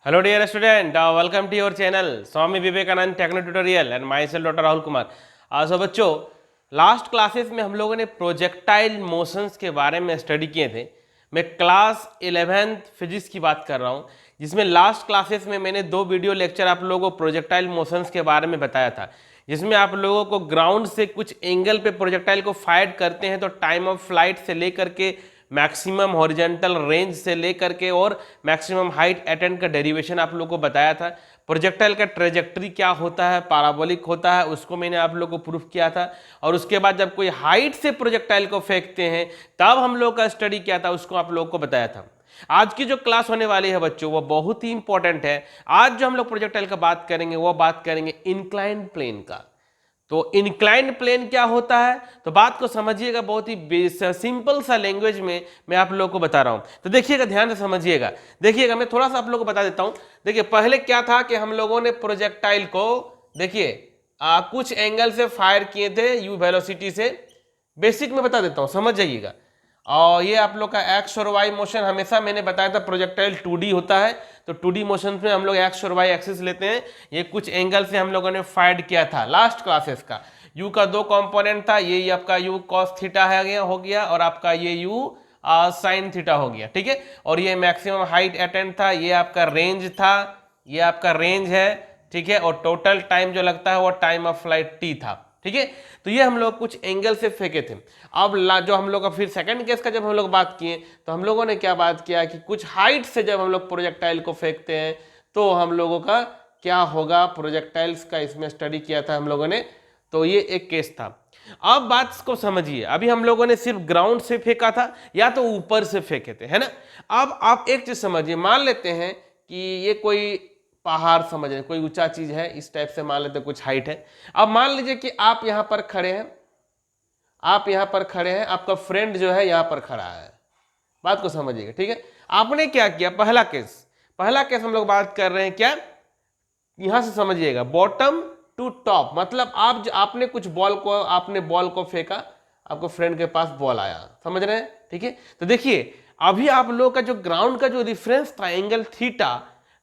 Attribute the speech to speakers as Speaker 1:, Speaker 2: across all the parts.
Speaker 1: Hello dear student, welcome to your channel Swami Vivekanand techno tutorial and myself doctor Rahul Kumar. So बच्चों, last classes में हम लोगों ने projectile motions के बारे में स्टडी किए थे। मैं क्लास 11th फिजिक्स की बात कर रहा हूँ, जिसमें लास्ट क्लासेस में मैंने 2 वीडियो लेक्चर आप लोगों को प्रोजेक्टाइल मोशंस के बारे में बताया था, जिसमें आप लोगों को ग्राउंड से कुछ एंगल पे प्रोजेक्टाइल को फायर करते हैं तो टाइम ऑफ फ्लाइट से लेकर के मैक्सिमम हॉरिजॉन्टल रेंज से लेकर के और मैक्सिमम हाइट अटेंड का डेरिवेशन आप लोगों को बताया था। प्रोजेक्टाइल का ट्रेजेक्टरी क्या होता है, पैराबोलिक होता है, उसको मैंने आप लोगों को प्रूफ किया था। और उसके बाद जब कोई हाइट से प्रोजेक्टाइल को फेंकते हैं तब हम लोग का स्टडी किया था, उसको आप लोगों को बताया था। आज की जो क्लास होने वाली है बच्चों, वो बहुत ही इंपॉर्टेंट है। आज जो हम लोग प्रोजेक्टाइल का बात करेंगे वो बात करेंगे इंक्लाइंड प्लेन का। तो इंक्लाइंड प्लेन क्या होता है, तो बात को समझिएगा, बहुत ही सिंपल सा लैंग्वेज में मैं आप लोगों को बता रहा हूं। तो देखिएगा, ध्यान से समझिएगा। देखिएगा, मैं थोड़ा सा आप लोगों को बता देता हूं। देखिए, पहले क्या था कि हम लोगों ने प्रोजेक्टाइल को देखिए कुछ एंगल से फायर किए थे यू वेलोसिटी से। बेसिक में बता देता हूं, समझ जाइएगा। और ये आप लोग का एक्स और वाई मोशन, हमेशा मैंने बताया था प्रोजेक्टाइल 2D होता है। तो 2D मोशन में हम लोग एक्स और वाई एक्सिस लेते हैं। ये कुछ एंगल से हम लोगों ने फायर किया था लास्ट क्लासेस का। यू का 2 कंपोनेंट था, ये आपका यू कॉस थीटा है हो गया और आपका ये यू साइन थीटा हो गया, ठीक है। और ये मैक्सिमम हाइट अटेंड था, ये आपका रेंज था, ये आपका रेंज है, ठीक है। और टोटल टाइम जो लगता है वो टाइम ऑफ फ्लाइट टी था, ठीक है। तो ये हम लोग कुछ एंगल से फेंके थे। अब जो हम लोग का फिर सेकंड केस का जब हम लोग बात किए तो हम लोगों ने क्या बात किया कि कुछ हाइट से जब हम लोग प्रोजेक्टाइल को फेंकते हैं तो हम लोगों का क्या होगा, प्रोजेक्टाइल्स का इसमें स्टडी किया था हम लोगों ने। तो ये एक केस था। अब बात को समझिए, अभी हम लोगों ने सिर्फ ग्राउंड से फेंका था या तो ऊपर से फेंके थे, है ना। अब आप एक चीज समझिए, मान लेते हैं कि ये कोई पहाड़ समझ रहे, कोई ऊंचा चीज है, इस टाइप से मान लेते कुछ हाइट है। अब मान लीजिए कि आप यहां पर खड़े हैं, आप यहां पर खड़े हैं, आपका फ्रेंड जो है यहां पर खड़ा है। बात को समझिएगा, ठीक है। आपने क्या किया, पहला केस हम लोग बात कर रहे हैं क्या, यहां से समझिएगा, बॉटम टू टॉप। मतलब आपने कुछ बॉल को फेंका, आपको फ्रेंड के पास बॉल आया, समझ रहे हैं, ठीक है। तो देखिए, अभी आप लोग का जो ग्राउंड का जो रिफरेंस था एंगल थीटा,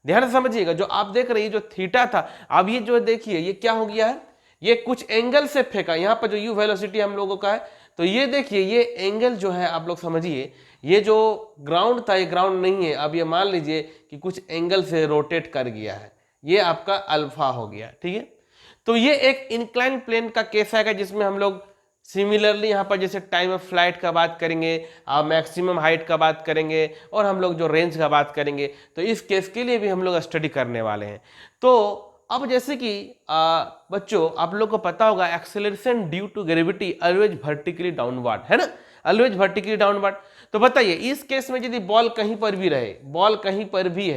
Speaker 1: ध्यान से समझिएगा, जो आप देख रहे हैं जो थीटा था, अब ये जो देखिए ये क्या हो गया है, ये कुछ एंगल से फेंका। यहां पर जो यू वेलोसिटी हम लोगों का है, तो ये देखिए ये एंगल जो है आप लोग समझिए, ये जो ग्राउंड था ये ग्राउंड नहीं है। अब ये मान लीजिए कि कुछ एंगल से रोटेट कर गया है, ये आपका अल्फा हो गया, ठीक है। तो ये एक इंक्लाइन प्लेन का केस आएगा, जिसमें हम लोग सिमिलरली यहाँ पर जैसे टाइम ऑफ फ्लाइट का बात करेंगे, मैक्सिमम हाइट का बात करेंगे और हम लोग जो रेंज का बात करेंगे। तो इस केस के लिए भी हम लोग स्टडी करने वाले हैं। तो अब जैसे कि बच्चों आप लोग को पता होगा, acceleration due to gravity always vertically downward, है ना, ऑलवेज वर्टिकली डाउनवर्ड। तो बताइए, इस केस में यदि बॉल कहीं पर भी रहे, बॉल कहीं पर भी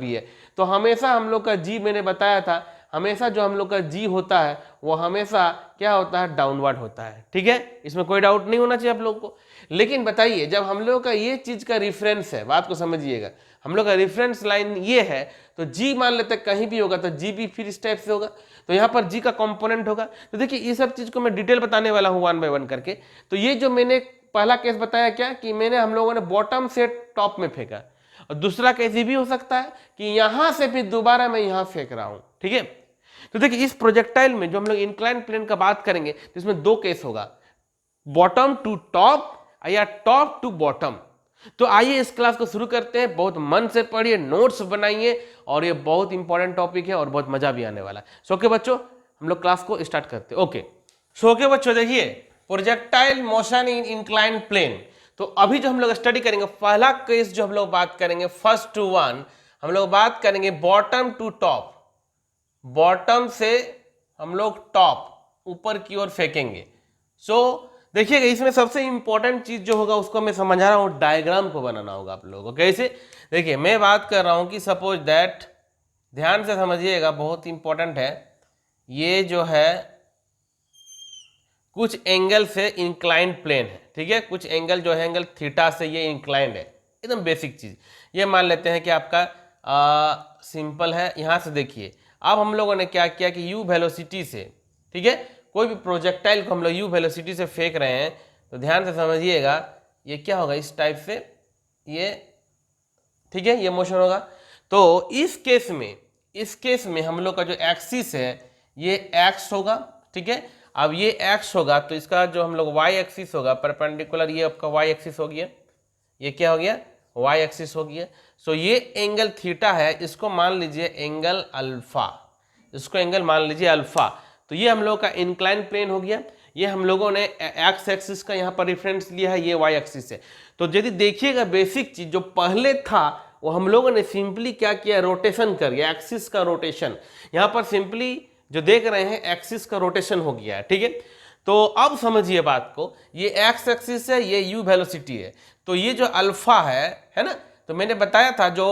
Speaker 1: है, तो हमेशा हम लोग का जी, मैंने बताया था, हमेशा जो हम लोग का जी होता है वो हमेशा क्या होता है, डाउनवर्ड होता है, ठीक है। इसमें कोई डाउट नहीं होना चाहिए आप लोग को। लेकिन बताइए, जब हम लोग का ये चीज का रिफरेंस है, बात को समझिएगा, हम लोग का रिफरेंस लाइन ये है, तो जी मान लेते कहीं भी होगा तो जी भी फिर इस टाइप से होगा। तो यहाँ पर जी का कंपोनेंट होगा। तो देखिए, ये सब चीज को मैं डिटेल बताने वाला हूँ 1 बाय 1 करके। तो ये जो मैंने पहला केस बताया क्या, कि मैंने हम लोगों ने बॉटम से टॉप में फेंका। और दूसरा केस ये भी हो सकता है कि यहां से फिर दोबारा मैं यहां फेंक रहा हूं, ठीक है। तो देखिए, इस प्रोजेक्टाइल में जो हम लोग इंक्लाइन प्लेन का बात करेंगे तो इसमें 2 केस होगा, बॉटम टू टॉप या टॉप टू बॉटम। तो आइए इस क्लास को शुरू करते हैं। बहुत मन से पढ़िए, नोट्स बनाइए, और ये बहुत इंपॉर्टेंट टॉपिक है और बहुत मजा भी आने वाला है। सो ओके बच्चों, हम लोग क्लास को स्टार्ट करते हैं। ओके, सो ओके बच्चों, देखिए projectile motion in incline plane. तो अभी जो हम लोग स्टडी करेंगे, पहला केस जो हम लोग बात करेंगे, फर्स्ट टू वन, हम लोग बात करेंगे बॉटम टू टॉप। बॉटम से हम लोग टॉप ऊपर की ओर फेंकेंगे। सो देखिएगा, इसमें सबसे इंपॉर्टेंट चीज जो होगा उसको मैं समझा रहा हूं, डायग्राम को बनाना होगा आप लोगों को। कैसे, देखिए मैं बात कर रहा हूं कि सपोज दैट, ध्यान से समझिएगा, बहुत इंपॉर्टेंट है। ये जो है कुछ एंगल से इंक्लाइंड प्लेन है, ठीक है। कुछ एंगल जो है एंगल थीटा से ये इंक्लाइंड है, एकदम बेसिक चीज। ये मान लेते हैं कि आपका सिंपल है। यहां से देखिए, अब हम लोगों ने क्या किया कि यू वेलोसिटी से, ठीक है, कोई भी प्रोजेक्टाइल को हम लोग यू वेलोसिटी से फेंक रहे हैं। तो ध्यान से समझिएगा, ये क्या होगा, इस टाइप से ये, ठीक है, ये मोशन होगा। तो इस केस में हम लोग का जो एक्सिस है ये एक्स होगा, ठीक है। अब ये एक्स होगा तो इसका जो हम लोग वाई एक्सिस होगा परपेंडिकुलर, ये आपका वाई एक्सिस हो गया, ये क्या हो गया, वाई एक्सिस हो गया। सो ये एंगल थीटा है, इसको मान लीजिए एंगल अल्फा, इसको एंगल मान लीजिए अल्फा। तो ये हम लोग का इंक्लाइन प्लेन हो गया। ये हम लोगों ने एक्स एक्सिस का यहाँ पर रेफरेंस लिया है, ये वाई एक्सिस है। तो यदि देखिएगा बेसिक चीज जो पहले था वो हम लोगों ने सिंपली क्या किया, रोटेशन कर गया, एक्सिस का रोटेशन। यहाँ पर सिंपली जो देख रहे हैं एक्सिस का रोटेशन हो गया है, ठीक है। तो अब समझिए बात को, ये एक्स एक्सिस है, ये यू वेलोसिटी है। तो ये जो अल्फा है ना, तो मैंने बताया था जो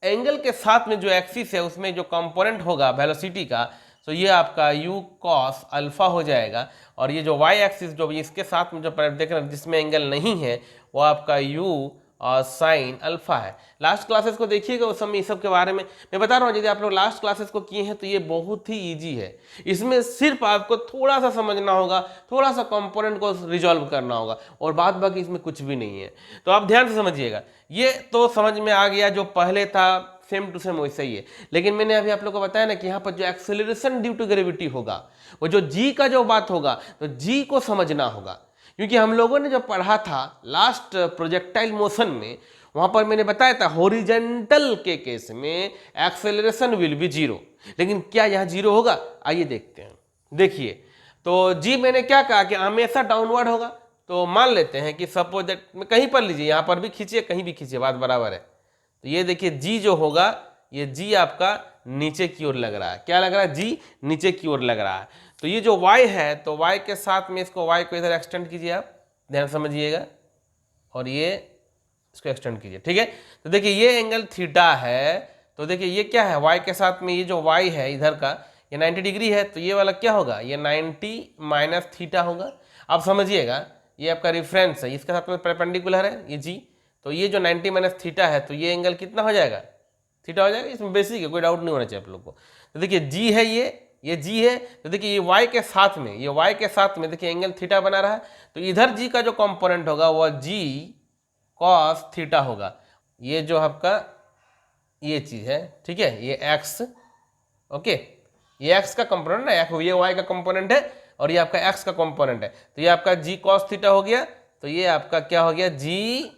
Speaker 1: एंगल के साथ में जो एक्सिस है उसमें जो कंपोनेंट होगा वेलोसिटी का, तो ये आपका u cos अल्फा हो जाएगा। और ये जो y एक्सिस जो इसके साथ में जो देख रहे हैं जिसमें एंगल नहीं है वो आपका u और साइन अल्फा है। लास्ट क्लासेस को देखिएगा, उस समय इस सब के बारे में मैं बता रहा हूँ। यदि आप लोग लास्ट क्लासेस को किए हैं तो ये बहुत ही इजी है। इसमें सिर्फ आपको थोड़ा सा समझना होगा, थोड़ा सा कंपोनेंट को रिजॉल्व करना होगा, और बाद बाकी इसमें कुछ भी नहीं है। तो आप ध्यान से समझिएगा, ये तो समझ में आ गया, जो पहले था सेम टू सेम वैसा ही है। लेकिन मैंने अभी आप लोग को बताया ना कि यहाँ पर जो एक्सेलरेशन ड्यू टू ग्रेविटी होगा, वो जो जी का जो बात होगा, तो जी को समझना होगा। क्योंकि हम लोगों ने जो पढ़ा था लास्ट प्रोजेक्टाइल मोशन में, वहां पर मैंने बताया था हॉरिजॉन्टल के केस में एक्सेलरेशन विल बी जीरो। लेकिन क्या यहाँ जीरो होगा, आइए देखते हैं। देखिए तो जी मैंने क्या कहा कि हमेशा डाउनवर्ड होगा। तो मान लेते हैं कि सपोज दैट, कहीं पर लीजिए, यहाँ पर भी खींचिए कहीं भी खींचिए, बात बराबर है। तो ये देखिए जी जो होगा, ये जी आपका नीचे की ओर लग रहा है। क्या लग रहा है, जी नीचे की ओर लग रहा है। तो ये जो y है, तो y के साथ में इसको y को इधर एक्सटेंड कीजिए, आप ध्यान समझिएगा, और ये इसको एक्सटेंड कीजिए, ठीक है। तो देखिए ये एंगल थीटा है। तो देखिए ये क्या है, y के साथ में ये जो y है इधर का, ये 90 डिग्री है। तो ये वाला क्या होगा, ये 90 माइनस थीटा होगा। अब समझिएगा, ये आपका रिफरेंस है, इसके साथ में परपेंडिकुलर है ये जी। तो ये जो 90 माइनस थीटा है, तो ये एंगल कितना हो जाएगा, थीटा हो जाएगा। इसमें बेसिक है, कोई डाउट नहीं होना चाहिए आप लोग को। तो देखिए जी है, ये जी है। तो देखिए ये y के साथ में, ये y के साथ में देखिए एंगल थीटा बना रहा है। तो इधर जी का जो कंपोनेंट होगा वह जी कॉस थीटा होगा। ये जो आपका ये चीज है, ठीक है, ये x, ओके, ये x का कंपोनेंट है, ये y का कंपोनेंट है, और ये आपका x का कंपोनेंट है। तो ये आपका जी कॉस थीटा हो गया। तो ये आपका क्या हो गया, जी,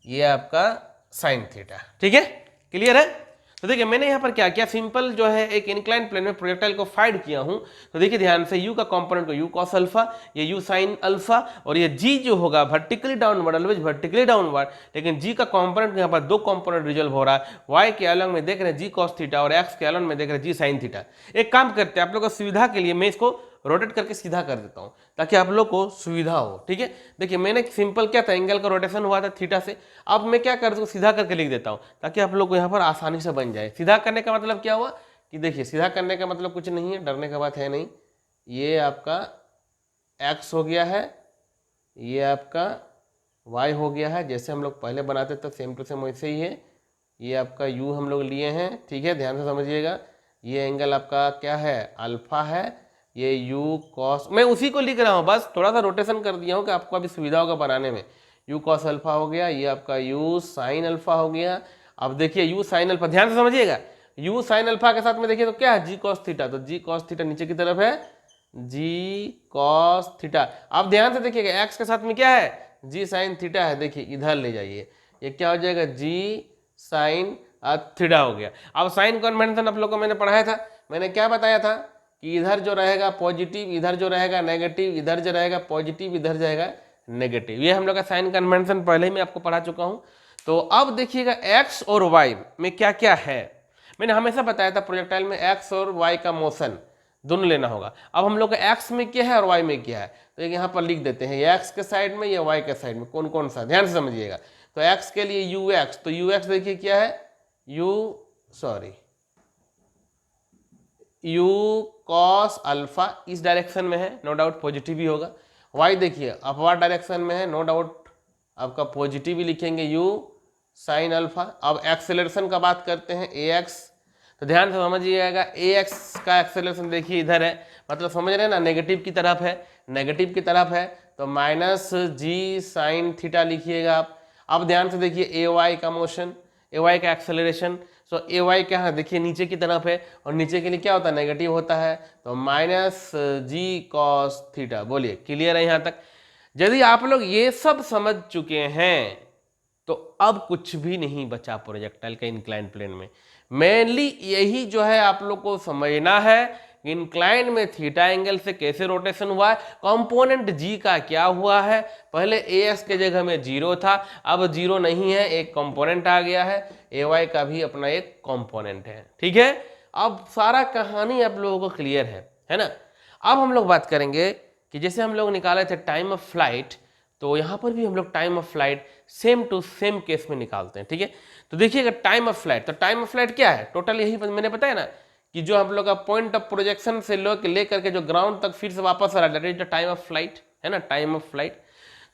Speaker 1: ये आपका साइन थीटा, ठीक है, क्लियर है। तो देखिए मैंने यहाँ पर क्या किया, सिंपल जो है एक इंक्लाइन प्लेन में प्रोजेक्टाइल को फाइंड किया हूँ। तो देखिए ध्यान से, u का कंपोनेंट को u cos अल्फा, ये u sin अल्फा, और ये g जो होगा vertically downward, always vertically downward. लेकिन g का कंपोनेंट यहाँ पर दो कंपोनेंट रिजॉल्व हो रहा है, y के अलग में देख रहे हैं g cos थीटा, और x के अलग में देख रहे हैं g sin थीटा। एक काम करते हैं, आप लोगों को सुविधा के लिए मैं इसको रोटेट करके सीधा कर देता हूं ताकि आप लोग को सुविधा हो, ठीक है। देखिए मैंने सिंपल क्या था, एंगल का रोटेशन हुआ था थीटा से। अब मैं क्या कर दूं, सीधा करके लिख देता हूं ताकि आप लोग को यहाँ पर आसानी से बन जाए। सीधा करने का मतलब क्या हुआ कि देखिए, सीधा करने का मतलब कुछ नहीं है, डरने का बात है नहीं। ये आपका x हो गया है, ये आपका y हो गया है, जैसे हम लोग पहले बनाते थे सेम टू सेम वैसे ही है। ये आपका u हम लोग लिए हैं, ठीक है, ध्यान से समझिएगा। ये एंगल आपका क्या है, अल्फा है। ये u cos, मैं उसी को लिख रहा हूँ, बस थोड़ा सा रोटेशन कर दिया हूँ कि आपको अभी सुविधा होगा बनाने में। u cos अल्फा हो गया, ये आपका u sin अल्फा हो गया। अब देखिए u sin अल्फा, ध्यान से समझिएगा, u sin अल्फा के साथ में देखिए तो क्या है, g cos थीटा। तो g cos थीटा नीचे की तरफ है, g cos थीटा। अब ध्यान से देखिएगा, x के साथ में क्या है, g sin थीटा है। देखिए इधर ले जाइए, ये क्या हो जाएगा, g sin थीटा हो गया। अब साइन कन्वेंशन आप लोग को मैंने पढ़ाया था, मैंने क्या बताया था कि इधर जो रहेगा पॉजिटिव, इधर जो रहेगा नेगेटिव, इधर जो रहेगा पॉजिटिव, इधर जाएगा नेगेटिव। ये हम लोग का साइन कन्वेंशन पहले ही मैं आपको पढ़ा चुका हूं। तो अब देखिएगा एक्स और वाई में क्या क्या है। मैंने हमेशा बताया था प्रोजेक्टाइल में एक्स और वाई का मोशन दोनों लेना होगा। अब हम लोग का एक्स में क्या है और वाई में क्या है, तो यहाँ पर लिख देते हैं, ये एक्स के साइड में, ये वाई के साइड में कौन कौन सा, ध्यान से समझिएगा। तो एक्स के लिए यू एक्स, तो यू एक्स देखिए क्या है, यू कॉस अल्फा इस डायरेक्शन में है, नो डाउट पॉजिटिव ही होगा। वाई देखिए अपवर्ड डायरेक्शन में है, नो डाउट आपका पॉजिटिव ही लिखेंगे, यू साइन अल्फा। अब एक्सेलरेशन का बात करते हैं, ए एक्स, तो ध्यान से समझिएगा, ए एक्स का एक्सेलरेशन देखिए इधर है, मतलब समझ रहे हैं ना, नेगेटिव की तरफ है, नेगेटिव की तरफ है, तो माइनस जी साइन थीटा लिखिएगा आप। अब ध्यान से देखिए ए वाई का मोशन, ए वाई का एक्सेलरेशन, सो ए वाई क्या है, देखिए नीचे की तरफ है और नीचे के लिए क्या होता है, नेगेटिव होता है, तो माइनस जी कॉस थीटा। बोलिए क्लियर है यहाँ तक? यदि आप लोग ये सब समझ चुके हैं तो अब कुछ भी नहीं बचा प्रोजेक्टाइल का इंक्लाइन प्लेन में। मेनली यही जो है आप लोग को समझना है, इंक्लाइन में थीटा एंगल से कैसे रोटेशन हुआ है, कंपोनेंट जी का क्या हुआ है। पहले ए एक्स के जगह में जीरो था, अब जीरो नहीं है, एक कंपोनेंट आ गया है, ए वाई का भी अपना एक कंपोनेंट है। ठीक है, अब सारा कहानी आप लोगों को क्लियर है ना। अब हम लोग बात करेंगे कि जैसे हम लोग निकाले थे टाइम ऑफ फ्लाइट, तो यहाँ पर भी हम लोग time of flight same to same case में निकालते हैं। ठीक है, तो देखिएगा टाइम ऑफ फ्लाइट, तो टाइम ऑफ फ्लाइट क्या है, टोटल यही मैंने बताया ना कि जो हम लोग का पॉइंट ऑफ प्रोजेक्शन से लेकर के जो ग्राउंड तक फिर से वापस आ रहा है, that is the time of flight, है ना, टाइम ऑफ फ्लाइट।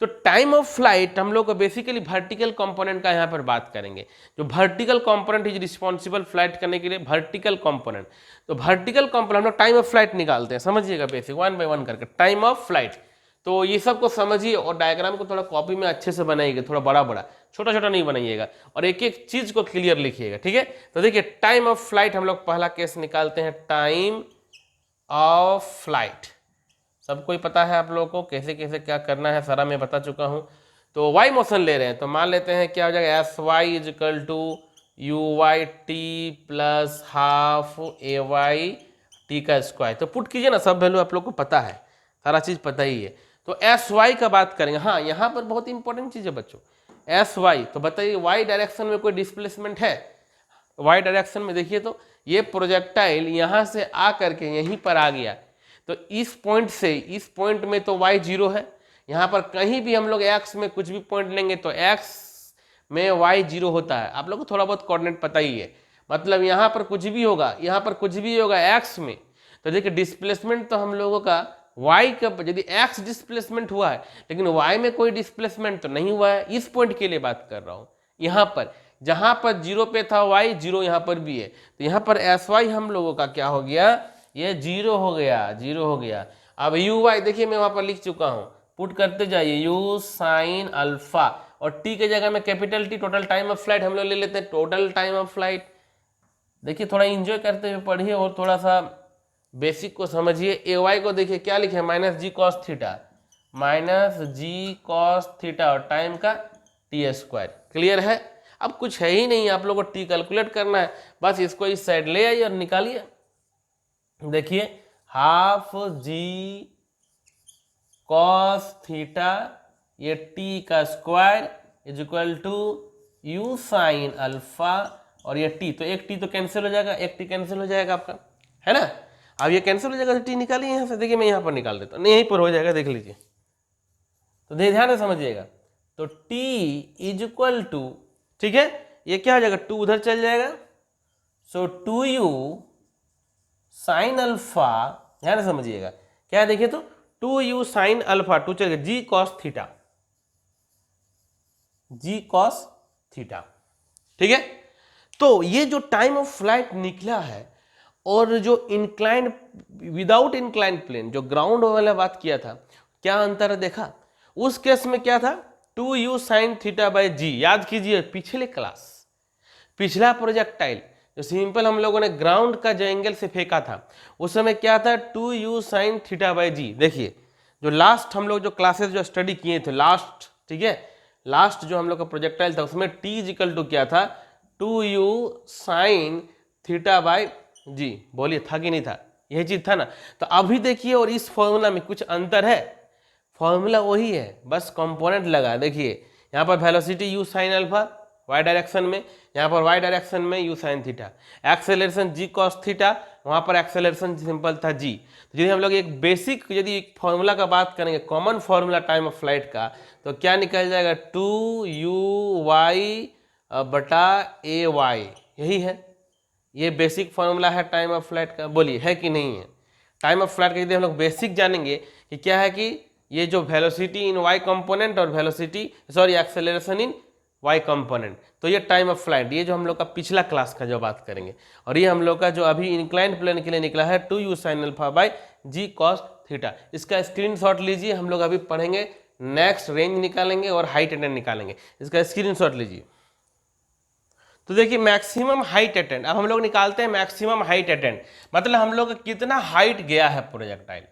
Speaker 1: तो टाइम ऑफ फ्लाइट हम लोग को बेसिकली वर्टिकल कंपोनेंट का यहाँ पर बात करेंगे। जो vertical component is responsible flight करने के लिए, वर्टिकल कंपोनेंट। तो वर्टिकल कंपोनेंट हम लोग टाइम ऑफ फ्लाइट निकालते हैं, समझिएगा बेसिक वन बाय वन करके टाइम ऑफ फ्लाइट। तो ये सब को समझिए और डायग्राम को थोड़ा कॉपी में अच्छे से बनाइएगा, थोड़ा बड़ा बड़ा, छोटा छोटा नहीं बनाइएगा, और एक एक चीज को क्लियर लिखिएगा। ठीक है, तो देखिए टाइम ऑफ फ्लाइट हम लोग पहला केस निकालते हैं, टाइम ऑफ फ्लाइट। सबको ही पता है आप लोगों को कैसे कैसे क्या करना है, सारा मैं बता चुका हूं। तो वाई मोशन ले रहे हैं, तो मान लेते हैं क्या हो जाएगा, S Y is equal to U Y T plus half A Y T का स्क्वायर। तो पुट कीजिए ना, सब वैल्यू आप लोग को पता है, सारा चीज पता ही है। तो एस वाई का बात करेंगे, हाँ यहाँ पर बहुत इंपॉर्टेंट चीज है बच्चों, एस वाई। तो बताइए वाई डायरेक्शन में कोई डिस्प्लेसमेंट है? वाई डायरेक्शन में देखिए तो ये प्रोजेक्टाइल यहाँ से आ करके यहीं पर आ गया, तो इस पॉइंट से इस पॉइंट में तो y जीरो है। यहाँ पर कहीं भी हम लोग x में कुछ भी पॉइंट लेंगे तो x में y जीरो होता है। आप लोग को थोड़ा बहुत कोऑर्डिनेट पता ही है, मतलब यहाँ पर कुछ भी होगा, यहाँ पर कुछ भी होगा x में, तो देखिए डिस्प्लेसमेंट तो हम लोगों का y का, यदि x डिस्प्लेसमेंट हुआ है लेकिन y में कोई डिस्प्लेसमेंट तो नहीं हुआ है। इस पॉइंट के लिए बात कर रहा हूँ, यहाँ पर जहाँ पर जीरो पे था y, जीरो यहाँ पर भी है, तो यहाँ पर एस वाई हम लोगों का क्या हो गया, ये जीरो हो गया, जीरो हो गया। अब यू वाई देखिए मैं वहां पर लिख चुका हूं, पुट करते जाइए, यू साइन अल्फा, और टी के जगह में capital T, total time of flight हम लोग ले लेते हैं, टोटल टाइम ऑफ फ्लाइट। देखिए थोड़ा इंजॉय करते हुए पढ़िए और थोड़ा सा बेसिक को समझिए। ए वाई को देखिए क्या लिखे, माइनस जी कॉस थीटा, माइनस जी कॉस थीटा, और टाइम का टी स्क्वायर। क्लियर है? अब कुछ है ही नहीं, आप लोग को टी कैलकुलेट करना है, बस इसको इस साइड ले आइए और निकालिए। देखिए हाफ जी कॉस थीटा, ये टी का square is equal to you sine alpha, और ये टी, तो एक टी तो कैंसिल हो जाएगा, एक टी कैंसिल हो जाएगा आपका, है ना। अब ये कैंसिल हो जाएगा तो टी निकालिए यहाँ से, देखिए मैं यहाँ पर निकाल देता हूँ, नहीं यहीं पर हो जाएगा, देख लीजिए। तो ध्यान से समझिएगा, तो टी इज इक्वल टू, ठीक है, ये क्या हो जाएगा, टू उधर चल जाएगा, so two you sine alpha, ध्यान समझिएगा क्या, देखिए तो two you sine alpha, two चलेगा G cos theta, G cos theta. ठीक है, तो ये जो टाइम ऑफ फ्लाइट निकला है, और जो इंक्लाइंड विदाउट इंक्लाइंड प्लेन, जो ग्राउंड वाला बात किया था, क्या अंतर देखा? उस केस में क्या था, two you sine theta by g. याद कीजिए पिछले क्लास, पिछला प्रोजेक्टाइल जो सिंपल हम लोगों ने ग्राउंड का जो एंगल से फेंका था, उस समय क्या था, two you sine theta by g. देखिए जो लास्ट हम लोग जो क्लासेस जो स्टडी किए थे लास्ट, ठीक है, लास्ट जो हम लोग का प्रोजेक्टाइल था उसमें टी इक्वल टू क्या था, two you sine theta by g. बोलिए था कि नहीं था, यही चीज था ना। तो अभी देखिए और इस फॉर्मूला में कुछ अंतर है, फॉर्मूला वही है, बस कंपोनेंट लगा। देखिए यहाँ पर velocity you sine alpha y direction में, यहाँ पर y डायरेक्शन में u sine theta, acceleration g cos theta, वहाँ पर एक्सेलरेशन सिंपल था g। तो यदि हम लोग एक बेसिक यदि एक फॉर्मूला का बात करेंगे, common formula time of flight का, तो क्या निकल जाएगा, टू यू वाई बटा ए वाई, यही है, ये बेसिक फॉर्मूला है टाइम ऑफ फ्लाइट का। बोलिए है कि नहीं है? टाइम ऑफ फ्लाइट का यदि हम लोग बेसिक जानेंगे कि क्या है, कि ये जो वेलोसिटी इन y कंपोनेंट और velocity sorry acceleration in y component, तो ये टाइम ऑफ फ्लाइट, ये जो हम लोग का पिछला क्लास का जो बात करेंगे। और ये हम लोग का जो अभी इंक्लाइंड प्लेन के लिए निकला है, two you sine alpha by ji cos theta. इसका स्क्रीनशॉट लीजिए, हम लोग अभी पढ़ेंगे, नेक्स्ट रेंज निकालेंगे और हाइट एंड निकालेंगे, इसका स्क्रीनशॉट लीजिए। तो देखिए मैक्सिमम हाइट अटेंड, अब हम लोग निकालते हैं मैक्सिमम हाइट अटेंड, मतलब हम लोग का कितना हाइट गया है प्रोजेक्टाइल,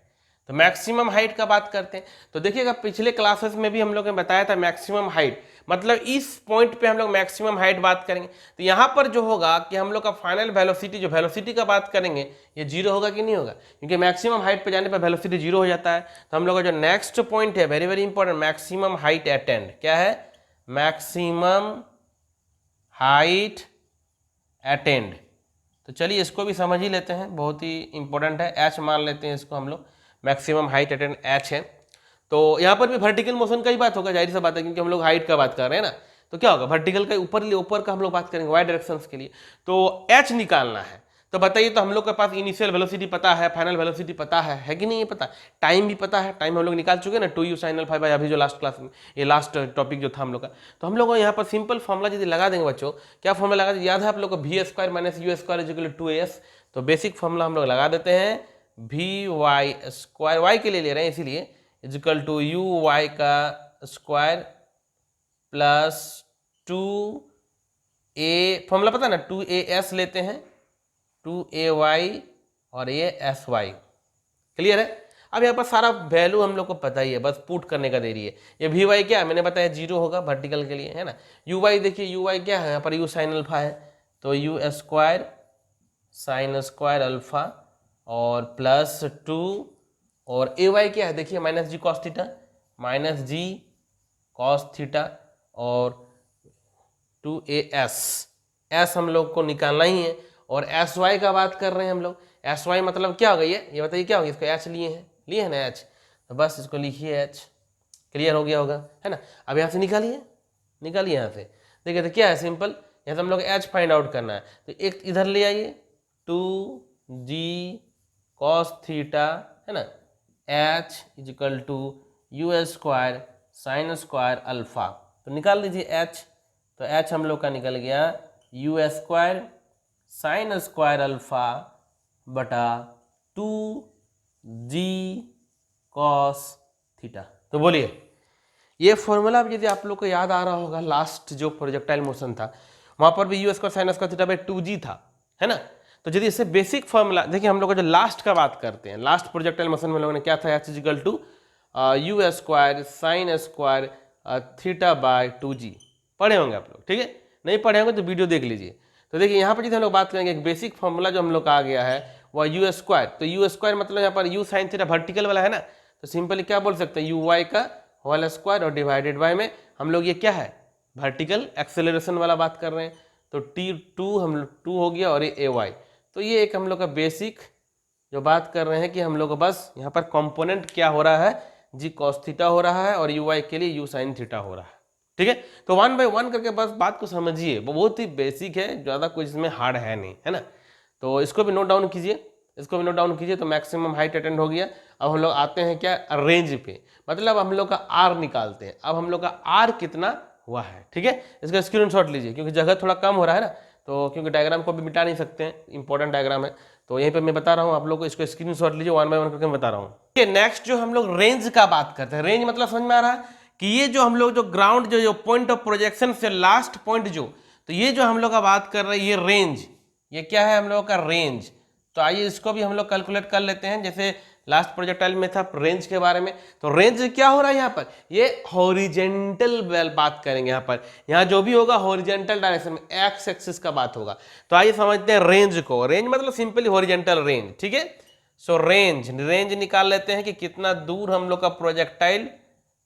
Speaker 1: तो मैक्सिमम हाइट का बात करते हैं। तो देखिएगा पिछले क्लासेस में भी हम लोग ने बताया था मैक्सिमम हाइट, मतलब इस पॉइंट पे हम लोग मैक्सिमम हाइट बात करेंगे। तो यहाँ पर जो होगा कि हम लोग का फाइनल वेलोसिटी, जो वेलोसिटी का बात करेंगे, ये जीरो होगा कि नहीं होगा, क्योंकि मैक्सिमम हाइट पे जाने पर वेलोसिटी जीरो हो जाता है। तो हम लोग का जो नेक्स्ट पॉइंट है very very important, maximum height attend, क्या है, मैक्सिमम हाइट अटेंड। तो चलिए इसको भी समझ ही लेते हैं, बहुत ही इंपॉर्टेंट है, एच मान लेते हैं इसको हम लोग, मैक्सिमम हाइट अटेंड एच है। तो यहाँ पर भी वर्टिकल मोशन का ही बात होगा, जाहिर सा बात है, क्योंकि हम लोग हाइट का बात कर रहे हैं ना। तो क्या होगा, वर्टिकल का ऊपर का हम लोग बात करेंगे वाई डायरेक्शंस के लिए। तो एच निकालना है, तो बताइए, तो हम लोग के पास इनिशियल वेलोसिटी पता है, फाइनल वेलोसिटी पता है कि नहीं, ये पता, टाइम भी पता है, टाइम हम लोग निकाल चुके हैं ना, 2u sin अल्फा बाई, अभी जो लास्ट क्लास में, ये लास्ट टॉपिक जो था हम लोग का। तो हम लोग को यहाँ पर सिंपल फॉर्मुला यदि लगा देंगे बच्चों, क्या फॉर्मुला लगा, याद है आप लोग को, V square minus U square is equal to 2as। तो बेसिक फॉर्मुला हम लोग लगा देते हैं, वी वाई स्क्वायर, वाई के लिए ले रहे हैं इसीलिए, is equal to U Y का स्क्वायर प्लस 2a, फॉर्मूला पता ना, 2as लेते हैं, 2ay और ये sy, क्लियर है। अब यहाँ पर सारा वैल्यू हम लोग को पता ही है, बस पुट करने का देरी है। ये वी वाई क्या है, मैंने बताया जीरो होगा वर्टिकल के लिए, है ना। यू वाई देखिए, यू वाई क्या है, यहाँ पर यू साइन अल्फा है, तो you square sine square alpha और प्लस 2, और ए वाई क्या है देखिए, माइनस जी कॉस थीटा, माइनस जी कॉस थीटा और 2as, एस हम लोग को निकालना ही है। और एस वाई का बात कर रहे हैं हम लोग, एस वाई मतलब क्या होगा, ये बताइए क्या होगा, इसको एच लिए हैं ना एच, तो बस इसको लिखिए एच, क्लियर हो गया होगा, है ना। अब यहाँ से निकालिए यहाँ से, देखिए तो क्या है, सिंपल, यहाँ से हम लोग एच फाइंड आउट करना है, तो एक इधर ले आइए, 2g कॉस थीटा, है ना, H is equal to U square sine square alpha, तो निकाल लीजिए एच। तो एच हम लोग का निकल गया you square sine square alpha बटा 2g कॉस थीटा। तो बोलिए, ये फॉर्मूला यदि आप लोग को याद आ रहा होगा, लास्ट जो प्रोजेक्टाइल मोशन था वहां पर भी you square sine square theta by 2g था, है ना। तो यदि इससे बेसिक फॉर्मूला देखिए, हम लोग जो लास्ट का बात करते हैं, लास्ट प्रोजेक्टाइल मोशन में लोगों ने क्या था, H equal to U square sine square theta by 2g, पढ़े होंगे आप लोग, ठीक है, नहीं पढ़े होंगे तो वीडियो देख लीजिए। तो देखिए यहाँ पर यदि हम लोग बात करेंगे, एक बेसिक फॉर्मूला जो हम लोग का आ गया है वह यू स्क्वायर, तो यू स्क्वायर मतलब यहाँ पर यू साइन थीटा वर्टिकल वाला है ना, तो सिंपली क्या बोल सकते हैं, यू वाई का होल स्क्वायर और डिवाइडेड बाय में हम लोग ये क्या है, वर्टिकल एक्सेलरेशन वाला बात कर रहे हैं, तो t2 हम लोग 2 हो गया और ये ए वाई। तो ये एक हम लोग का बेसिक जो बात कर रहे हैं कि हम लोग को बस यहाँ पर कंपोनेंट क्या हो रहा है, जी कॉस थीटा हो रहा है और यू वाई के लिए यू साइन थीटा हो रहा है, ठीक है। तो 1 बाय 1 करके बस बात को समझिए, वो बहुत ही बेसिक है, ज़्यादा कुछ इसमें हार्ड है नहीं, है ना। तो इसको भी नोट डाउन कीजिए, इसको भी नोट डाउन कीजिए। तो मैक्सिमम हाइट अटेंड हो गया। अब हम लोग आते हैं क्या, रेंज पे, मतलब हम लोग का आर निकालते हैं। अब हम लोग का आर कितना हुआ है, ठीक है, इसका स्क्रीनशॉट लीजिए, क्योंकि जगह थोड़ा कम हो रहा है ना, तो क्योंकि डायग्राम को भी मिटा नहीं सकते हैं, इंपॉर्टेंट डायग्राम है, तो यहीं पे मैं बता रहा हूँ आप लोग को, इसको स्क्रीनशॉट लीजिए, 1 बाय 1 करके मैं बता रहा हूँ। ठीक है, नेक्स्ट जो हम लोग रेंज का बात करते हैं, रेंज मतलब समझ में आ रहा है कि ये जो हम लोग जो ग्राउंड जो पॉइंट ऑफ प्रोजेक्शन से लास्ट पॉइंट जो, तो ये जो हम लोग का बात कर रहे हैं, ये रेंज, ये क्या है हम लोग का रेंज। तो आइए इसको भी हम लोग कैलकुलेट कर लेते हैं, जैसे लास्ट प्रोजेक्टाइल में था रेंज के बारे में। तो रेंज क्या हो रहा है यहाँ पर, ये हॉरिजेंटल बात करेंगे यहाँ पर, यहाँ जो भी होगा हॉरिजेंटल डायरेक्शन में, एक्स एक्सिस का बात होगा। तो आइए समझते हैं रेंज को। रेंज मतलब सिंपली हॉरिजेंटल रेंज, ठीक है। सो रेंज निकाल लेते हैं कि कितना दूर हम लोग का प्रोजेक्टाइल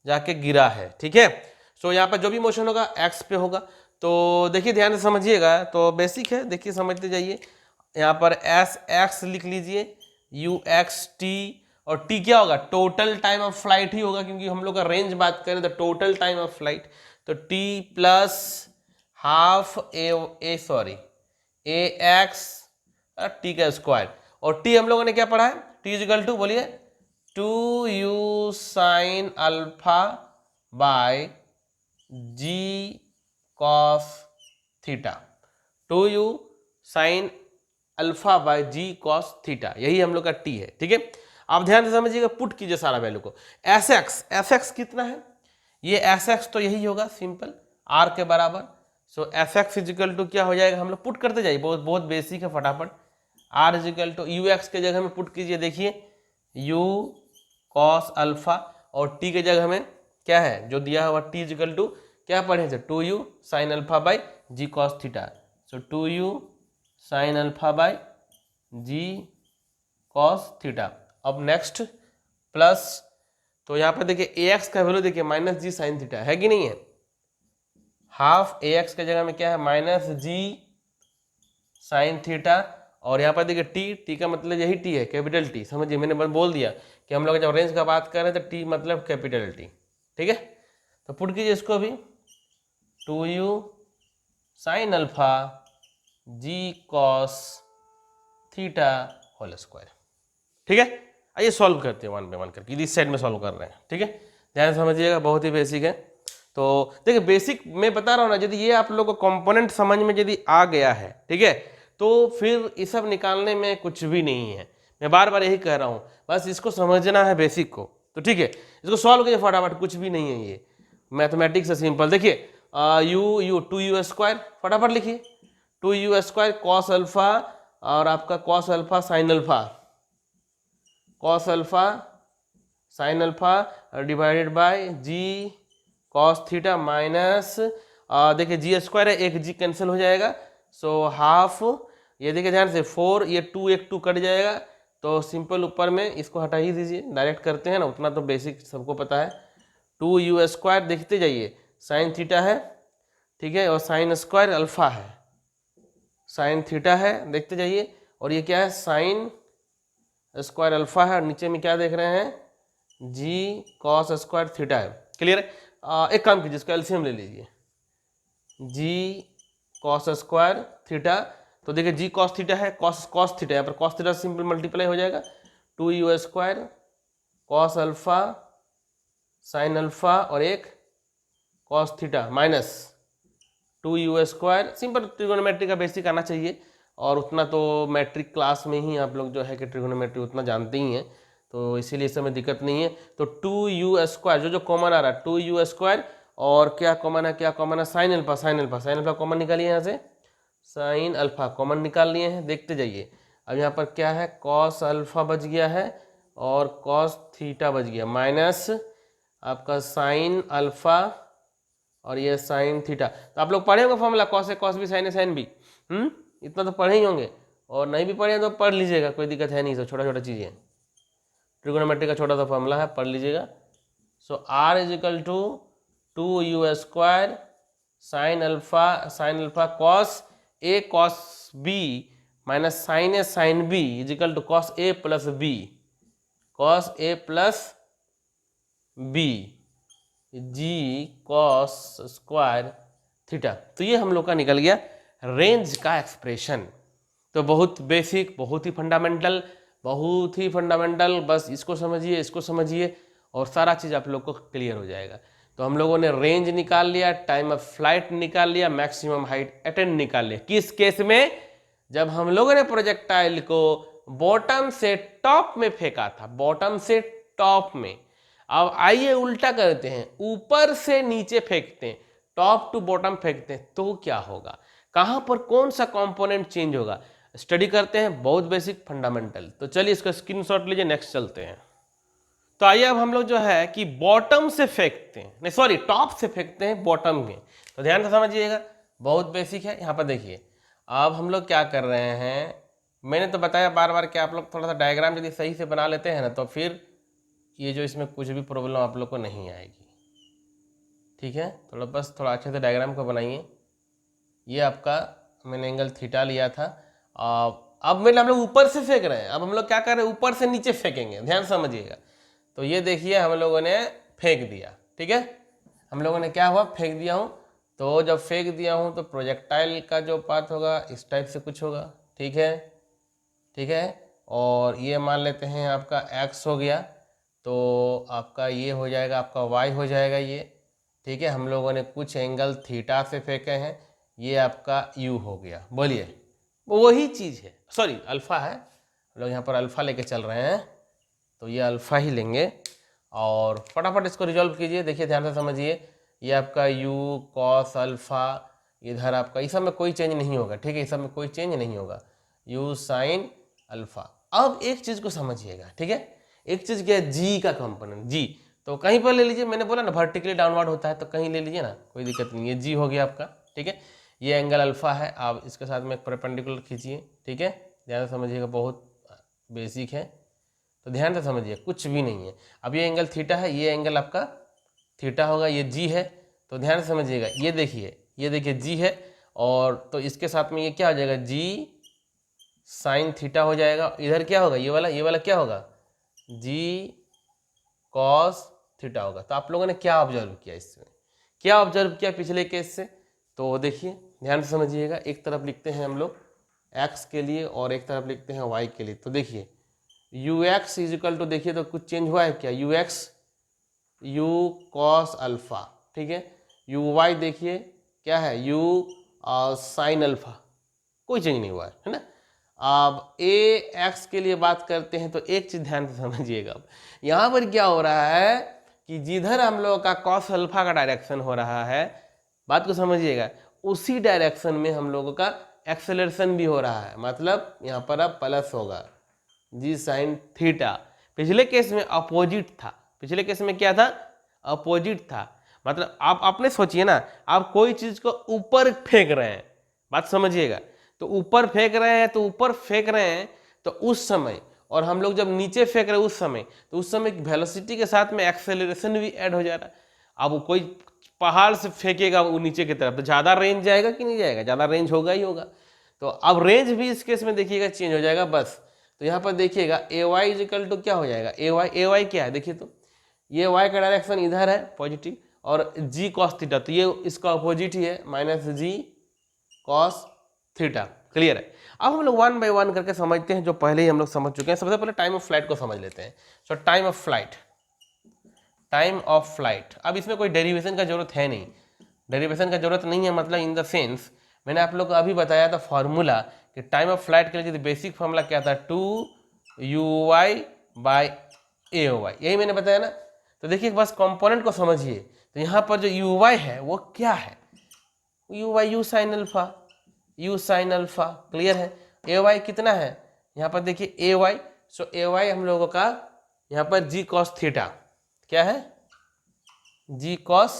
Speaker 1: जाके गिरा है, ठीक है। सो यहाँ पर जो भी मोशन होगा एक्स पे होगा। तो देखिए ध्यान से समझिएगा, तो बेसिक है, देखिए समझते जाइए। यहाँ पर एस एक्स लिख लीजिए, यू एक्स टी, और टी क्या होगा, टोटल टाइम ऑफ फ्लाइट ही होगा, क्योंकि हम लोग का रेंज बात करें तो टोटल टाइम ऑफ फ्लाइट। तो T plus half A X T का स्क्वायर, और टी हम लोगों ने क्या पढ़ा है, टी इजिकल टू, बोलिए, 2u sine alpha by ji cos theta, 2u sine alpha by ji cos theta, यही हम लोग का टी है, ठीक है। आप ध्यान से समझिएगा, पुट कीजिए सारा वैल्यू को। एस एक्स कितना है, ये एस एक्स तो यही होगा सिंपल, आर के बराबर। सो एफ एक्स इजिकल टू क्या हो जाएगा, हम लोग पुट करते जाइए, बहुत बहुत बेसिक है, फटाफट। R is equal to U X के जगह में पुट कीजिए, देखिए यू कॉस अल्फा, और टी के जगह में क्या है जो दिया हुआ, टी इजिकल टू क्या पढ़े थे, 2u sine alpha by ji cos theta. So 2u sine alpha by ji cos theta. अब नेक्स्ट प्लस, तो यहाँ पर देखिए ए एक्स का वैल्यू देखिए माइनस जी साइन थीटा है कि नहीं है, हाफ ए एक्स के जगह में क्या है माइनस जी साइन थीटा, और यहाँ पर देखिए टी, टी का मतलब यही टी है, कैपिटल टी, समझिए मैंने बोल दिया कि हम लोग जब रेंज का बात कर रहे हैं तो टी मतलब कैपिटल टी, ठीक है। तो पुट कीजिए इसको भी, 2u साइन अल्फा जी कॉस थीटा होल स्क्वायर, ठीक है। आइए सॉल्व करते हैं वन बाय वन करके, इस साइड में सॉल्व कर रहे हैं, ठीक है। ध्यान समझिएगा, बहुत ही बेसिक है। तो देखिए बेसिक मैं बता रहा हूँ ना, यदि ये आप लोग को कंपोनेंट समझ में यदि आ गया है, ठीक है, तो फिर ये सब निकालने में कुछ भी नहीं है। मैं बार बार यही कह रहा हूँ, बस इसको समझना है बेसिक को, तो ठीक है। इसको सॉल्व कीजिए फटाफट, कुछ भी नहीं है ये, मैथमेटिक्स से सिंपल। देखिए यू 2u स्क्वायर, फटाफट लिखिए 2u स्क्वायर कॉस अल्फा, और आपका cos alpha sine alpha, cos alpha sine alpha divided by ji cos theta minus, देखिए जी स्क्वायर है, एक जी कैंसिल हो जाएगा, सो हाफ, ये देखिए ध्यान से 4, ये 2 एक 2 कट जाएगा, तो सिंपल ऊपर में इसको हटा ही दीजिए, डायरेक्ट करते हैं ना, उतना तो बेसिक सबको पता है। 2u स्क्वायर देखते जाइए, साइन थीटा है, ठीक है, और साइन स्क्वायर अल्फा है, साइन थीटा है, देखते जाइए, और ये क्या है साइन स्क्वायर अल्फा है, और नीचे में क्या देख रहे हैं जी कॉस स्क्वायर थीटा है, क्लियर है। एक काम कीजिए, इसका एलसीएम ले लीजिए, जी कॉस स्क्वायर थीटा, तो देखिए जी कॉस थीटा है, कॉस कॉस थीटा, यहाँ पर कॉस थीटा सिंपल मल्टीप्लाई हो जाएगा, 2u square cos alpha sine alpha और एक cos theta minus 2u square, simple trigonometry का बेसिक आना चाहिए, और उतना तो मैट्रिक क्लास में ही आप लोग जो है कि ट्रिगोनोमेट्री उतना जानते ही हैं, तो इसीलिए इस समय दिक्कत नहीं है। तो 2u स्क्वायर जो जो कॉमन आ रहा है 2u स्क्वायर, और क्या कॉमन है, क्या कॉमन है sine alpha, sine alpha, sine alpha common निकालिए, यहाँ से साइन अल्फा कॉमन निकाल लिए हैं, देखते जाइए। अब यहाँ पर क्या है कॉस अल्फा बच गया है, और कॉस थीटा बच गया, माइनस आपका साइन अल्फा और ये साइन थीटा। तो आप लोग पढ़े होंगे formula, cos A cos B sign A sine B, इतना तो पढ़े ही होंगे, और नहीं भी पढ़े तो पढ़ लीजिएगा, कोई दिक्कत है नहीं, सब छोटा छोटा चीज़ें, ट्रिगोनोमेट्री का छोटा सा फॉर्मूला है, पढ़ लीजिएगा। So R is equal to 2u square sine alpha cos A cos B minus sine A sine B is equal to cos A plus B, cos A plus B g cos square theta. तो ये हम लोग का निकल गया range का expression. तो बहुत बेसिक, बहुत ही फंडामेंटल, बहुत ही फंडामेंटल, बस इसको समझिए, इसको समझिए, और सारा चीज़ आप लोग को क्लियर हो जाएगा। तो हम लोगों ने रेंज निकाल लिया, टाइम ऑफ फ्लाइट निकाल लिया, मैक्सिमम हाइट अटेंड निकाल लिया। किस केस में, जब हम लोगों ने प्रोजेक्टाइल को बॉटम से टॉप में फेंका था, बॉटम से टॉप में। अब आइए उल्टा करते हैं, ऊपर से नीचे फेंकते हैं, टॉप टू बॉटम फेंकते हैं, तो क्या होगा, कहां पर कौन सा कंपोनेंट चेंज होगा, स्टडी करते हैं, बहुत बेसिक फंडामेंटल। तो चलिए इसका स्क्रीनशॉट लीजिए, नेक्स्ट चलते हैं। तो आइए अब हम लोग जो है कि बॉटम से फेंकते हैं, नहीं सॉरी टॉप से फेंकते हैं बॉटम में। तो ध्यान से समझिएगा, बहुत बेसिक है। यहाँ पर देखिए अब हम लोग क्या कर रहे हैं, मैंने तो बताया बार बार कि आप लोग थोड़ा सा डायग्राम यदि सही से बना लेते हैं ना, तो फिर ये जो इसमें कुछ भी प्रॉब्लम आप लोग को नहीं आएगी, ठीक है। थोड़ा अच्छे से डायग्राम को बनाइए। ये आपका मैंने एंगल थीटा लिया था, अब मैंने हम लोग ऊपर से फेंक रहे हैं, अब हम लोग क्या कर रहे हैं, ऊपर से नीचे फेंकेंगे, ध्यान समझिएगा। तो ये देखिए हम लोगों ने फेंक दिया, ठीक है, हम लोगों ने क्या हुआ फेंक दिया हूँ। तो जब फेंक दिया हूँ तो प्रोजेक्टाइल का जो पाथ होगा इस टाइप से कुछ होगा, ठीक है, ठीक है। और ये मान लेते हैं आपका x हो गया, तो आपका ये हो जाएगा, आपका y हो जाएगा ये, ठीक है। हम लोगों ने कुछ एंगल थीटा से फेंके हैं, ये आपका u हो गया। बोलिए, वही चीज़ है, सॉरी अल्फ़ा है, हम लोग यहाँ पर अल्फ़ा लेके चल रहे हैं, तो ये अल्फ़ा ही लेंगे, और फटाफट इसको रिजॉल्व कीजिए। देखिए ध्यान से समझिए, ये आपका u कॉस अल्फ़ा, इधर आपका इस सब में कोई चेंज नहीं होगा, ठीक है, इस सब में कोई चेंज नहीं होगा, u साइन अल्फा। अब एक चीज़ को समझिएगा, ठीक है, एक चीज़ क्या है, जी का कंपोनेंट, जी तो कहीं पर ले लीजिए, मैंने बोला ना वर्टिकली डाउनवर्ड होता है तो कहीं ले लीजिए ना, कोई दिक्कत नहीं है, जी हो गया आपका, ठीक है। ये एंगल अल्फा है, आप इसके साथ में एक परपेंडिकुलर खींचिए, ठीक है, ध्यान से समझिएगा, बहुत बेसिक है तो ध्यान से समझिए, कुछ भी नहीं है। अब ये एंगल थीटा है, ये एंगल आपका थीटा होगा, ये जी है, तो ध्यान से समझिएगा, ये देखिए जी है, और तो इसके साथ में ये क्या हो जाएगा, जी साइन थीटा हो जाएगा। इधर क्या होगा, ये वाला क्या होगा, जी कॉस थीटा होगा। तो आप लोगों ने क्या ऑब्जर्व किया, इसमें क्या ऑब्जर्व किया पिछले केस से, तो देखिए ध्यान से समझिएगा, एक तरफ लिखते हैं हम लोग x के लिए और एक तरफ लिखते हैं y के लिए। तो देखिए U X is equal to, देखिए तो कुछ चेंज हुआ है क्या, U X U cos alpha, ठीक है, यू वाई देखिए क्या है, यू साइन अल्फा, कोई चेंज नहीं हुआ है ना। अब ए एक्स के लिए बात करते हैं तो एक चीज ध्यान से समझिएगा, अब यहाँ पर क्या हो रहा है कि जिधर हम लोग का कॉस अल्फा का डायरेक्शन हो रहा है, बात को समझिएगा, उसी डायरेक्शन में हम लोगों का एक्सेलरेशन भी हो रहा है, मतलब यहाँ पर अब प्लस होगा जी साइन थीटा। पिछले केस में अपोजिट था, पिछले केस में क्या था, अपोजिट था, मतलब आप अपने सोचिए ना, आप कोई चीज को ऊपर फेंक रहे हैं, बात समझिएगा, तो ऊपर फेंक रहे हैं, तो ऊपर फेंक रहे हैं तो उस समय, और हम लोग जब नीचे फेंक रहे हैं उस समय, तो उस समय वेलोसिटी के साथ में एक्सेलरेशन भी ऐड हो जा रहा है। अब वो कोई पहाड़ से फेंकेगा वो नीचे की तरफ, तो ज़्यादा रेंज जाएगा कि नहीं जाएगा, ज़्यादा रेंज होगा ही होगा। तो अब रेंज भी इस केस में देखिएगा चेंज हो जाएगा बस। तो यहाँ पर देखिएगा ए वाई इजिकल टू क्या हो जाएगा, ए वाई क्या है, देखिए तो ये y का डायरेक्शन इधर है पॉजिटिव, और जी कॉस थीटा, तो ये इसका अपोजिट ही है, माइनस जी कॉस थीटा, क्लियर है। अब हम लोग वन बाय वन करके समझते हैं, जो पहले ही हम लोग समझ चुके हैं। सबसे पहले टाइम ऑफ फ्लाइट को समझ लेते हैं। सो time of flight, time of flight, अब इसमें कोई डेरिवेशन का जरूरत है नहीं, डेरिवेशन का जरूरत नहीं है, मतलब इन द सेंस मैंने आप लोग को अभी बताया था फॉर्मूला कि टाइम ऑफ फ्लाइट के लिए बेसिक फॉर्मूला क्या था, 2u/a/y, यही मैंने बताया ना। तो देखिए बस कंपोनेंट को समझिए, तो यहाँ पर जो u/y है वो क्या है, u/y you sine alpha, you sine alpha, clear है। a/y कितना है, यहाँ पर देखिए a/y, सो a/y हम लोगों का यहाँ पर g cos थीटा, क्या है, g cos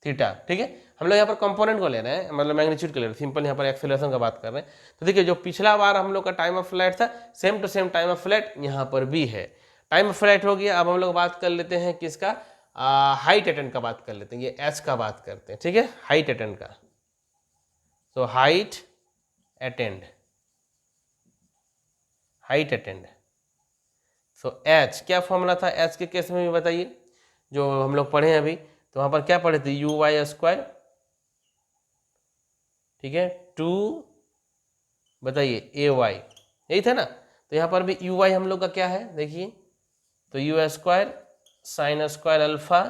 Speaker 1: थीटा, ठीक है। हम लोग यहाँ पर कंपोनेंट को ले रहे हैं, मतलब मैग्नीट्यूड को ले रहे हैं, सिंपल यहाँ पर एक्सेलरेशन का बात कर रहे हैं। तो देखिए जो पिछला बार हम लोग का टाइम ऑफ फ्लाइट था, same to same time of flight यहाँ पर भी है। टाइम ऑफ फ्लाइट हो गया, अब हम लोग बात कर लेते हैं किसका, हाइट अटेंड का बात कर लेते हैं, ये एच का बात करते हैं, ठीक है, हाइट अटेंड का। तो height attend, height attend, so H क्या फॉर्मूला था एच के केस में भी बताइए, जो हम लोग पढ़े हैं अभी, तो वहां पर क्या पढ़े थे, यू वाई स्क्वायर, ठीक है, टू बताइए ए वाई, यही था ना। तो यहाँ पर भी यू वाई हम लोग का क्या है देखिए, तो you square sine square alpha,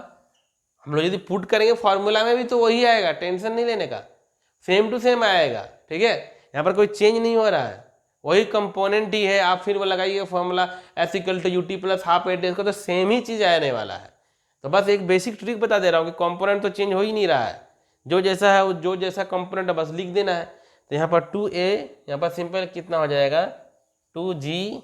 Speaker 1: हम लोग यदि पुट करेंगे फॉर्मूला में भी तो वही आएगा, टेंशन नहीं लेने का, सेम टू सेम आएगा, ठीक है, यहाँ पर कोई चेंज नहीं हो रहा है, वही कंपोनेंट ही है। आप फिर वो लगाइए formula s equal to u t plus half a को, तो सेम ही चीज आने वाला है। तो बस एक बेसिक ट्रिक बता दे रहा हूँ कि कंपोनेंट तो चेंज हो ही नहीं रहा है, जो जैसा है जो जैसा कंपोनेंट है बस लिख देना है। तो यहाँ पर 2a, यहाँ पर सिंपल कितना हो जाएगा, 2g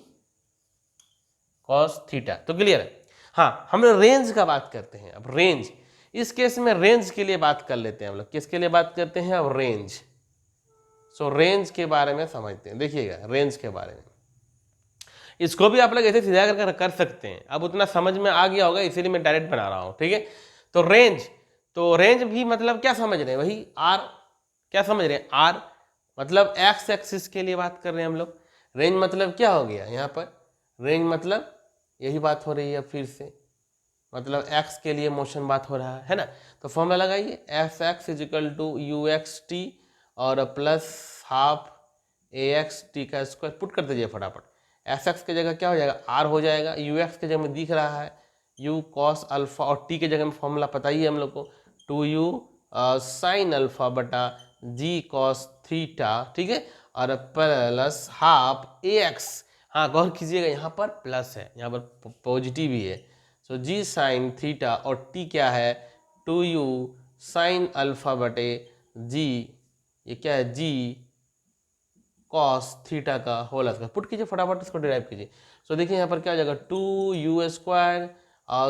Speaker 1: cos थीटा, तो क्लियर है। हाँ, हम लोग रेंज का बात करते हैं। अब रेंज, इस केस में रेंज के लिए बात कर लेते हैं हम लोग, किसके लिए बात करते हैं, अब रेंज। सो रेंज के बारे में समझते हैं, देखिएगा रेंज के बारे में, इसको भी आप लोग ऐसे सीधा कर सकते हैं, अब उतना समझ में आ गया होगा इसीलिए मैं डायरेक्ट बना रहा हूँ, ठीक है। तो रेंज, तो रेंज भी मतलब क्या समझ रहे हैं, वही आर, क्या समझ रहे हैं, आर मतलब एक्स एक्सिस के लिए बात कर रहे हैं हम लोग। रेंज मतलब क्या हो गया यहाँ पर, रेंज मतलब यही बात हो रही है फिर से, मतलब एक्स के लिए मोशन बात हो रहा है ना। तो फॉर्मूला लगाइए, F X is equal to U X T और plus half A X T का स्क्वायर, पुट कर दीजिए फटाफट। एफ एक्स की जगह क्या हो जाएगा, आर हो जाएगा, यू एक्स की जगह में दिख रहा है यू कॉस अल्फा, और टी की जगह में फॉर्मूला पता ही है हम लोग को, 2u साइन अल्फा बटा जी कॉस थीटा, ठीक है, और प्लस हाफ ए एक्स, हाँ गौर कीजिएगा यहाँ पर प्लस है, यहाँ पर पॉजिटिव ही है। सो जी साइन थीटा और टी क्या है, 2u साइन अल्फा बटे जी, ये क्या है, जी कॉस थीटा का होल स्क्वायर। पुट कीजिए फटाफट, इसको डिराइव कीजिए। सो देखिए यहाँ पर क्या हो जाएगा, 2u²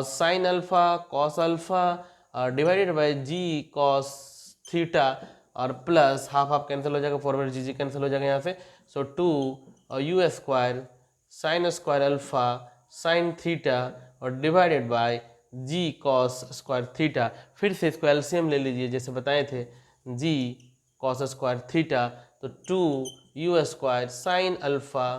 Speaker 1: sine alpha cos alpha divided by ji cos theta और प्लस हाफ हाफ कैंसिल हो जाएगा, फॉरवर्ड जी कैंसिल हो जाएगा यहाँ से। So 2u² sine square alpha sine theta और divided by ji cos square theta. फिर से इसको एलसीएम ले लीजिए जैसे बताए थे, जी कॉस स्क्वायर थीटा, तो 2u² sine alpha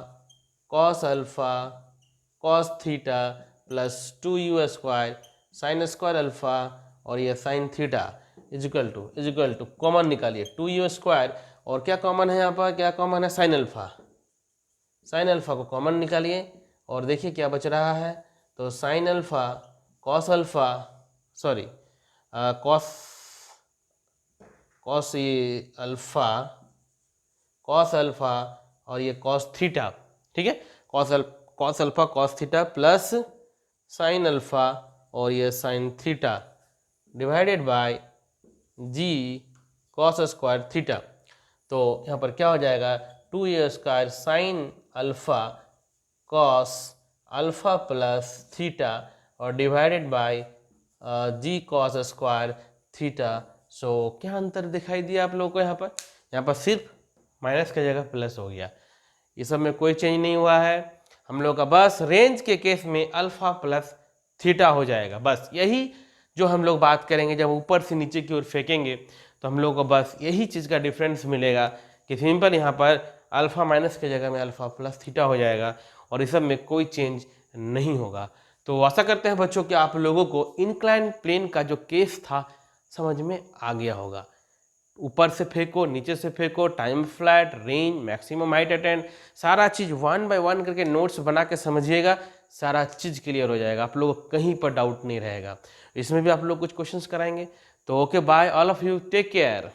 Speaker 1: cos theta plus 2u² sine square alpha और ये sine theta is equal to common निकालिए 2u² और क्या कॉमन है यहाँ पर, क्या कॉमन है, साइन अल्फा को कॉमन निकालिए और देखिए क्या बच रहा है, तो sine alpha cos alpha sorry cos ये अल्फा कॉस अल्फा और ये कॉस थीटा, ठीक है, cos alpha cos theta plus sine alpha और ये sine theta divided by ji cos square theta. तो यहाँ पर क्या हो जाएगा, 2a² sine alpha cos alpha plus theta और divided by ji cos square theta. So क्या अंतर दिखाई दिया आप लोगों को, यहाँ पर सिर्फ माइनस की जगह प्लस हो गया। ये सब में कोई चेंज नहीं हुआ है हम लोग का, बस रेंज के केस में अल्फा प्लस थीटा हो जाएगा। बस यही जो हम लोग बात करेंगे, जब ऊपर से नीचे की ओर फेंकेंगे तो हम लोग को बस यही चीज़ का डिफरेंस मिलेगा कि सिंपल यहाँ पर अल्फा माइनस की जगह में अल्फा प्लस थीटा हो जाएगा और इस सब में कोई चेंज नहीं होगा। तो आशा करते हैं बच्चों कि आप लोगों को इंक्लाइन प्लेन का जो केस था समझ में आ गया होगा। ऊपर से फेंको, नीचे से फेंको, time flat, range, maximum height attend, सारा चीज़ 1 बाय 1 करके नोट्स बना के समझिएगा, सारा चीज़ क्लियर हो जाएगा, आप लोगों को कहीं पर डाउट नहीं रहेगा। इसमें भी आप लोग कुछ क्वेश्चंस कराएंगे। तो okay bye all of you, take care.